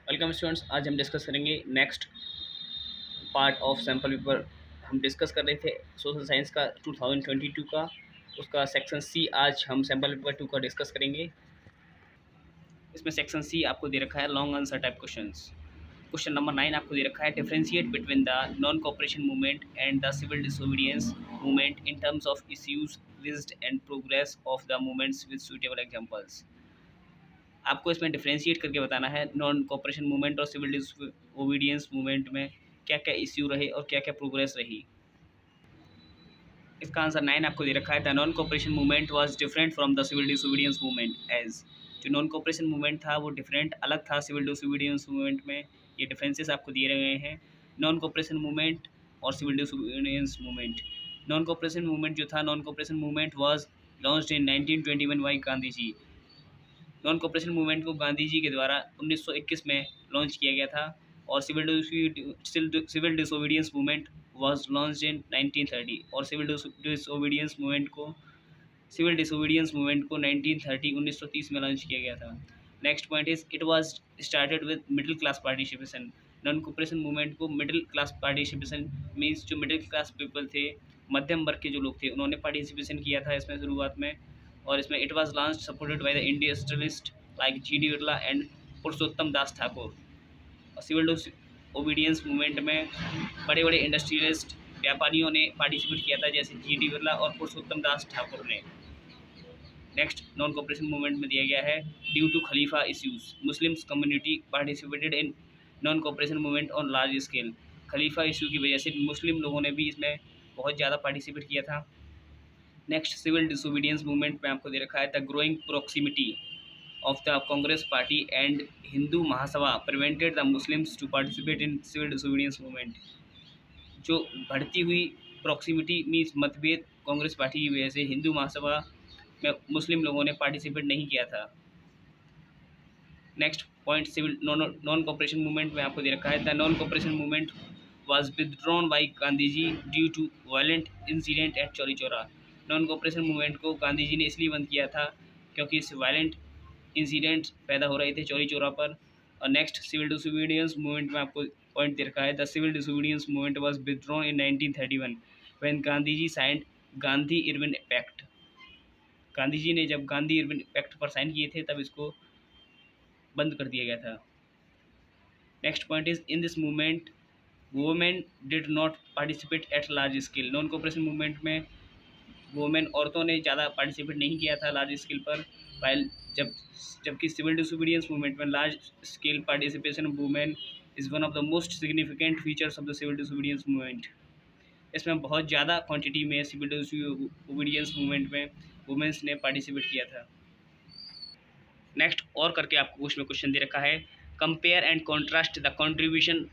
Welcome students. आज हम discuss करेंगे next part of sample paper. हम डिस्कस कर रहे थे सोशल साइंस का 2022 का, उसका सेक्शन सी। आज हम सैम्पल पेपर 2 का डिस्कस करेंगे। इसमें सेक्शन सी आपको दे रखा है long answer type questions. Question number 9 आपको दे रखा है differentiate between the non cooperation movement and the civil disobedience movement in terms of issues raised and progress of the movements with suitable examples. आपको इसमें डिफरेंशिएट करके बताना है non cooperation movement और सिविल डिसोबीडियंस मूवमेंट में क्या क्या issue रहे और क्या क्या प्रोग्रेस रही। इसका आंसर 9 आपको दे रखा है the non cooperation movement was different from the civil disobedience movement as. जो नॉन कोऑपरेशन मूवमेंट था वो डिफरेंट अलग था सिविल डिसोबीडियंस मूवमेंट में। ये डिफरेंसेस आपको दिए गए हैं नॉन कोऑपरेशन मूवमेंट और civil disobedience movement. Non cooperation movement जो था, non cooperation movement was launched in 1921 by Gandhi ji. Non cooperation movement को गांधी जी के द्वारा 1921 में लॉन्च किया गया था और civil disobedience movement was launched in 1930। और सिविल डिसोबीडियंस मूवमेंट को 1930 में लॉन्च किया गया था। Next point is it was started with middle class participation. Non cooperation movement को मिडिल क्लास पार्टिसिपेशन मीन्स जो मिडिल क्लास पीपल थे, मध्यम वर्ग के जो लोग थे, उन्होंने पार्टिसिपेशन किया था इसमें शुरुआत में। और इसमें it was launch supported by the industrialist like G D. Birla and Purushottam Das Thakur. Civil obedience movement में बड़े बड़े इंडस्ट्रियलिस्ट व्यापारियों ने पार्टिसिपेट किया था, जैसे जी.डी. बिरला और पुरुषोत्तम दास ठाकुर ने। नेक्स्ट नॉन कोऑपरेशन मूवमेंट में दिया गया है due to Khalifa issues Muslims community participated in non cooperation movement on large scale. Khalifa issue की वजह से मुस्लिम लोगों ने भी इसमें बहुत ज़्यादा पार्टिसिपेट किया था। नेक्स्ट सिविल डिसोबीडियंस मूवमेंट में आपको दे रखा है the growing proximity of the Congress Party and Hindu Mahasabha prevented the Muslims to participate in civil disobedience movement। जो बढ़ती हुई प्रॉक्सिमिटी मीन्स मतभेद कांग्रेस पार्टी की वजह से हिंदू महासभा में मुस्लिम लोगों ने पार्टिसिपेट नहीं किया था। Next point civil non cooperation movement में आपको दे रखा है the non cooperation movement was withdrawn by Gandhi ji due to violent incident at Chauri Chaura. Non cooperation movement को गांधी जी ने इसलिए बंद किया था क्योंकि इस वायलेंट इंसिडेंट्स पैदा हो रहे थे चौरी चौरा पर। और नेक्स्ट सिविल डिसोबीडियंस मूवमेंट में आपको पॉइंट दे रखा है the civil disobedience movement was withdrawn in 1931 when Gandhi ji signed Gandhi Irwin pact. Gandhi ji ने जब गांधी इरविन पैक्ट पर साइन किए थे तब इसको बंद कर दिया गया था। Next point is in this movement women did not participate at large scale. Non cooperation movement में वुमेन औरतों ने ज़्यादा पार्टिसिपेट नहीं किया था लार्ज स्केल पर, वाइल जबकि सिविल डिसोबीडियंस मूवमेंट में large scale participation of women is one of the most significant features of the civil disobedience movement. इसमें बहुत ज़्यादा क्वांटिटी में सिविल डिसोबीडियंस मूवमेंट में वुमेन्स ने पार्टिसिपेट किया था। नेक्स्ट और करके आपको उसमें क्वेश्चन दे रखा है compare and contrast the contribution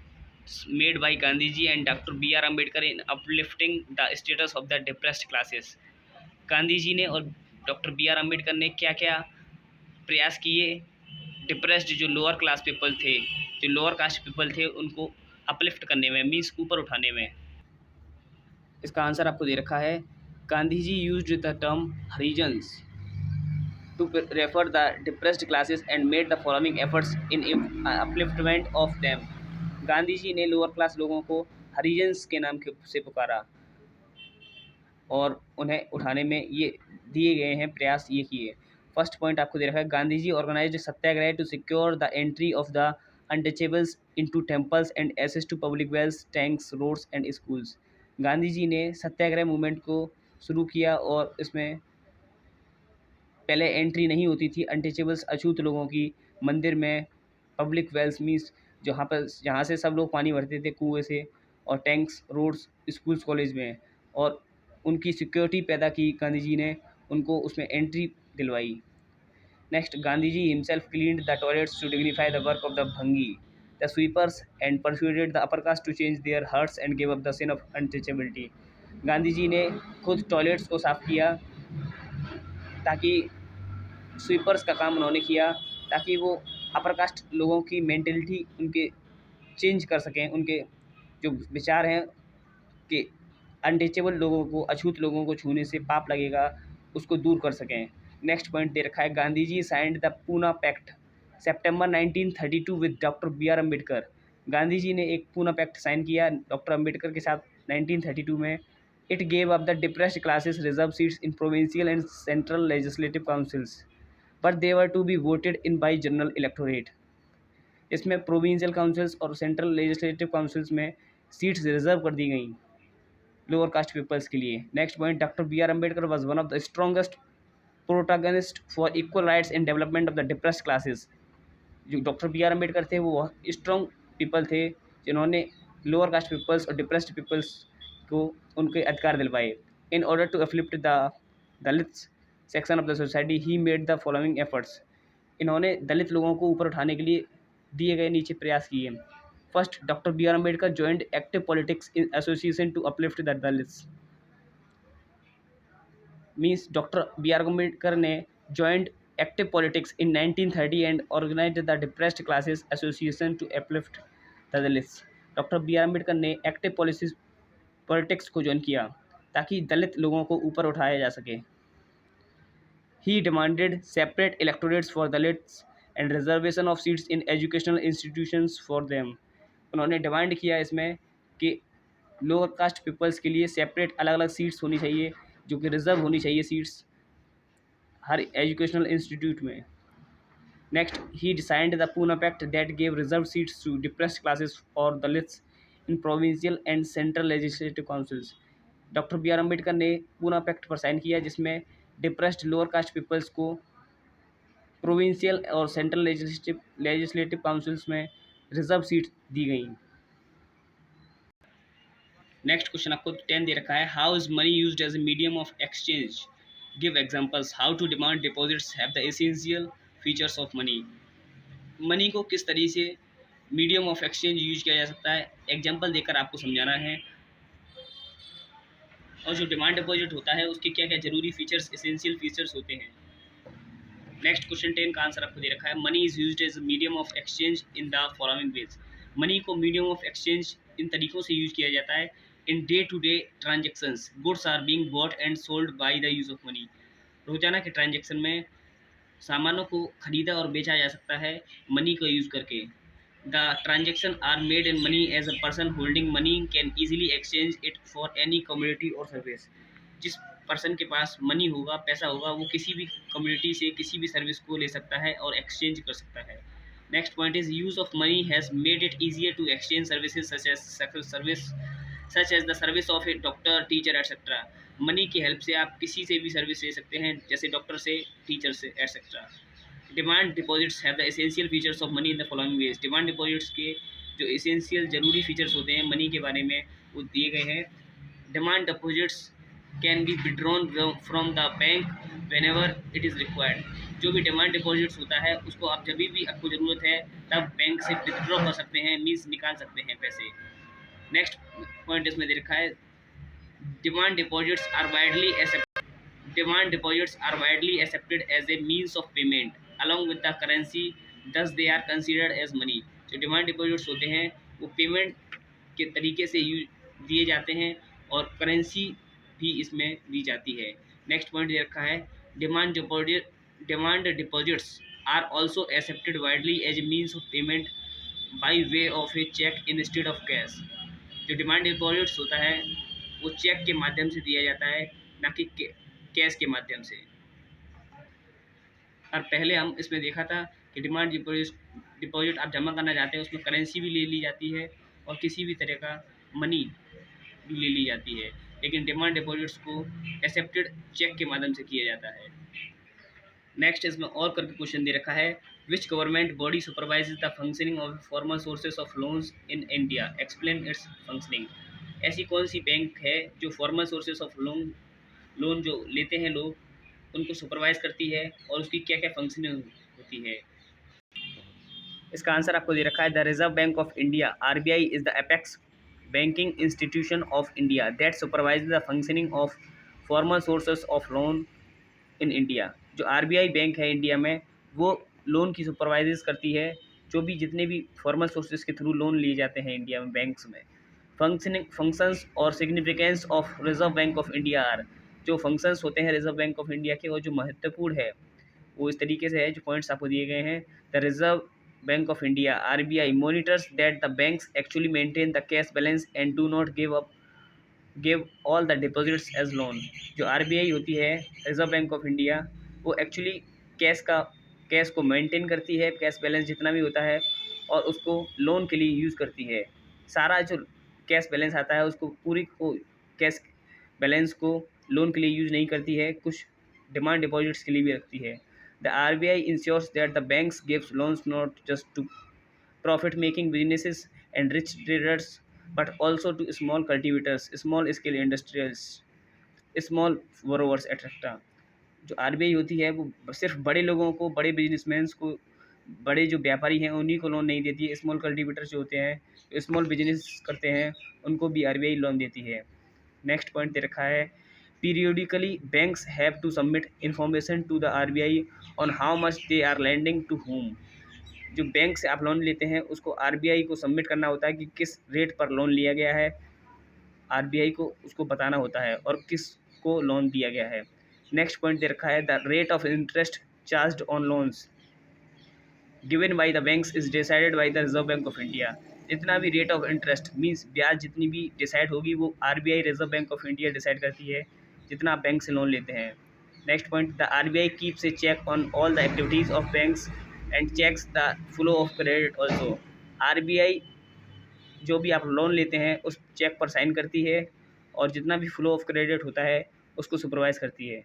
made by Gandhi ji and doctor B R. Ambedkar in uplifting the status of the depressed classes. Gandhi ji ने और डॉक्टर बी.आर. अम्बेडकर ने क्या क्या प्रयास किए डिप्रेस्ड जो लोअर क्लास पीपल थे, जो लोअर कास्ट पीपल थे, उनको अपलिफ्ट करने में, मीन्स ऊपर उठाने में। इसका आंसर आपको दे रखा है Gandhi ji used the term Harijans to refer the depressed classes and made the following efforts in upliftment of them। Gandhi ji ने लोअर क्लास लोगों को हरिजन्स के नाम से पुकारा और उन्हें उठाने में ये दिए गए हैं प्रयास ये किए। फर्स्ट पॉइंट आपको दे रखा है Gandhi ji organised satyagraha to secure the entry of the untouchables into temples and access to public wells tanks roads and schools. Gandhi ji ने सत्याग्रह मूवमेंट को शुरू किया और इसमें पहले एंट्री नहीं होती थी अनटचेबल्स अछूत लोगों की मंदिर में, पब्लिक वेल्स मीन्स जहाँ से सब लोग पानी भरते थे कुएं से, और टैंक्स रोड्स स्कूल्स कॉलेज में, और उनकी सिक्योरिटी पैदा की गांधी जी ने, उनको उसमें एंट्री दिलवाई। Next Gandhi ji himself cleaned the toilets to dignify the work of the bhangi the sweepers and persuaded the upper caste to change their hearts and give up the sin of untouchability. Gandhi ji ने खुद toilets को साफ़ किया ताकि sweepers का काम उन्होंने किया ताकि वो अपर कास्ट लोगों की मेंटेलिटी उनके चेंज कर सकें, उनके जो विचार हैं कि अनटचेबल लोगों को, अछूत लोगों को छूने से पाप लगेगा, उसको दूर कर सकें। नेक्स्ट पॉइंट दे रखा है Gandhi ji signed the Poona pact September 1932 with doctor B R Ambedkar. Gandhi ji ने एक पूना पैक्ट साइन किया डॉक्टर अम्बेडकर के साथ 1932 में। It gave up the depressed classes reserve seats in provincial and central legislative councils but they were to be voted in by general electorate. इसमें provincial councils और central legislative councils में seats reserve कर दी गई lower caste peoples के लिए। Next point, doctor B R Ambedkar was one of the strongest protagonist for equal rights and development of the depressed classes. जो doctor B R Ambedkar थे वो strong people थे जिन्होंने लोअर कास्ट पीपल्स और depressed peoples को उनके अधिकार दिलवाए। In order to uplift the Dalit section of the society he made the following efforts. इन्होंने दलित लोगों को ऊपर उठाने के लिए दिए गए नीचे प्रयास किए। First, doctor B R Ambedkar joined active politics in association to uplift the Dalits. Means doctor B R Ambedkar ने joined active politics in 1930 and organized the depressed classes association to uplift the Dalits। Doctor B R Ambedkar ने active politics को join किया ताकि दलित लोगों को ऊपर उठाया जा सके। He demanded separate electorates for Dalits and reservation of seats in educational institutions for them. उन्होंने डिमांड किया इसमें कि लोअर कास्ट पीपल्स के लिए सेपरेट अलग अलग सीट्स होनी चाहिए जो कि रिजर्व होनी चाहिए सीट्स हर एजुकेशनल इंस्टीट्यूट में। Next, he designed the Poona pact that gave reserve seats to depressed classes और Dalits in provincial and central legislative councils. Doctor B R Ambedkar ने पूना पैक्ट पर साइन किया जिसमें डिप्रेस्ड लोअर कास्ट पीपल्स को प्रोविंशियल और central legislative councils में reserve seat दी गई। नेक्स्ट क्वेश्चन आपको 10 दे रखा है, how is money used as a medium of exchange, give examples, how to demand deposits have the essential features of money. Money को किस तरीके से मीडियम ऑफ एक्सचेंज यूज किया जा सकता है, एग्जांपल देकर आपको समझाना है। और जो डिमांड डिपॉजिट होता है उसके क्या क्या जरूरी फीचर्स, एसेंशियल फीचर्स होते हैं। नेक्स्ट क्वेश्चन 10 का आंसर आपको दे रखा है, money is used as medium of exchange in the following ways. Money को मीडियम ऑफ एक्सचेंज इन तरीकों से यूज किया जाता है। In day to day transactions goods are being bought and sold by the use of money. रोजाना के transaction में सामानों को खरीदा और बेचा जा सकता है मनी का यूज़ करके। The transaction are made in money as a person holding money can easily exchange it for any community और सर्विस। जिस पर्सन के पास मनी होगा, पैसा होगा, वो किसी भी कम्युनिटी से किसी भी सर्विस को ले सकता है और एक्सचेंज कर सकता है। Next point is use of money has made it easier to exchange services such as the service of a doctor, teacher etcetera. Money की हेल्प से आप किसी से भी सर्विस ले सकते हैं, जैसे डॉक्टर से, टीचर से etcetera. Demand deposits have the essential features of money in the following veg. Demand deposits के जो एसेंशियल जरूरी फीचर्स होते हैं मनी के बारे में वो दिए गए हैं। Demand deposits can be withdrawn from the bank when ever it is required. जो भी डिमांड डिपॉजिट्स होता है उसको आप जब भी आपको ज़रूरत है तब बैंक से विड्रॉ कर सकते हैं, मीन्स निकाल सकते हैं पैसे। नेक्स्ट पॉइंट इसमें दे रखा है, demand deposits are widely accepted as a means of payment along with the currency, thus they are considered as money। जो डिमांड डिपॉजिट्स होते हैं वो पेमेंट के तरीके से दिए जाते हैं और करेंसी भी इसमें दी जाती है। नेक्स्ट पॉइंट दे रखा है, demand deposits are also accepted widely as a means of payment by way of a cheque instead of cash. जो डिमांड डिपॉजिट्स होता है वो चेक के माध्यम से दिया जाता है, ना कि कैश के माध्यम से। और पहले हम इसमें देखा था कि डिमांड डिपॉजिट आप जमा करना चाहते हैं उसमें करेंसी भी ले ली जाती है और किसी भी तरह का मनी भी ले ली जाती है, लेकिन डिमांड डिपॉजिट्स को एक्सेप्टेड चेक के माध्यम से किया जाता है। नेक्स्ट इसमें और करके क्वेश्चन दे रखा है, which government body supervises the functioning of formal sources of loans in India, explain it's functioning. ऐसी कौन सी बैंक है जो फॉर्मल सोर्सेज ऑफ लोन जो लेते हैं लोग उनको सुपरवाइज करती है और उसकी क्या क्या फंक्शनिंग होती है। इसका आंसर आपको दे रखा है, the reserve Bank of India RBI is the apex banking institution of India that supervise the functioning of formal sources of loan in India. जो RBI बैंक है इंडिया में वो लोन की सुपरवाइज करती है, जो भी जितने भी फॉर्मल सोर्सेज के थ्रू लोन लिए जाते हैं इंडिया में बैंक्स में। फंक्शंस और significance of Reserve Bank of India are. जो फंक्शंस होते हैं रिजर्व बैंक ऑफ इंडिया के और जो महत्वपूर्ण है वो इस तरीके से है, जो पॉइंट्स आपको दिए गए हैं। The Reserve Bank of India (RBI) monitors that the banks actually maintain the cash balance and do not give all the deposits as loan. जो RBI होती है, रिजर्व बैंक ऑफ इंडिया, वो एक्चुअली कैश को maintain करती है, cash balance जितना भी होता है, और उसको लोन के लिए यूज़ करती है। सारा जो कैश बैलेंस आता है उसको पूरी को कैश बैलेंस को लोन के लिए यूज़ नहीं करती है, कुछ डिमांड डिपॉजिट्स के लिए भी रखती है। The RBI ensures that the banks gives loans not just to profit making businesses and rich traders but also to small cultivators, small scale industrials, small borrowers etcetera. जो आरबीआई होती है वो सिर्फ बड़े लोगों को, बड़े बिजनेसमैन्स को, बड़े जो व्यापारी हैं उन्हीं को लोन नहीं देती है। स्मॉल कल्टिवेटर्स जो होते हैं, जो स्मॉल बिजनेस करते हैं, उनको भी आरबीआई लोन देती है। नेक्स्ट पॉइंट दे रखा है, periodically banks have to submit information to the RBI on how much they are lending to whom. जो बैंक से आप लोन लेते हैं उसको आरबीआई को सबमिट करना होता है कि किस रेट पर लोन लिया गया है, आरबीआई को उसको बताना होता है, और किस को लोन दिया गया है। नेक्स्ट पॉइंट दे रखा है, the rate of interest charged on loans given by the banks is decided by the reserve Bank of India. जितना भी रेट ऑफ इंटरेस्ट मीन्स ब्याज जितनी भी डिसाइड होगी वो RBI Reserve Bank of India decide करती है, जितना आप बैंक से लोन लेते हैं। Next point, the RBI keeps a check on all the activities of banks and checks the flow of credit also. RBI जो भी आप लोन लेते हैं उस चेक पर साइन करती है और जितना भी फ्लो ऑफ क्रेडिट होता है उसको सुपरवाइज करती है।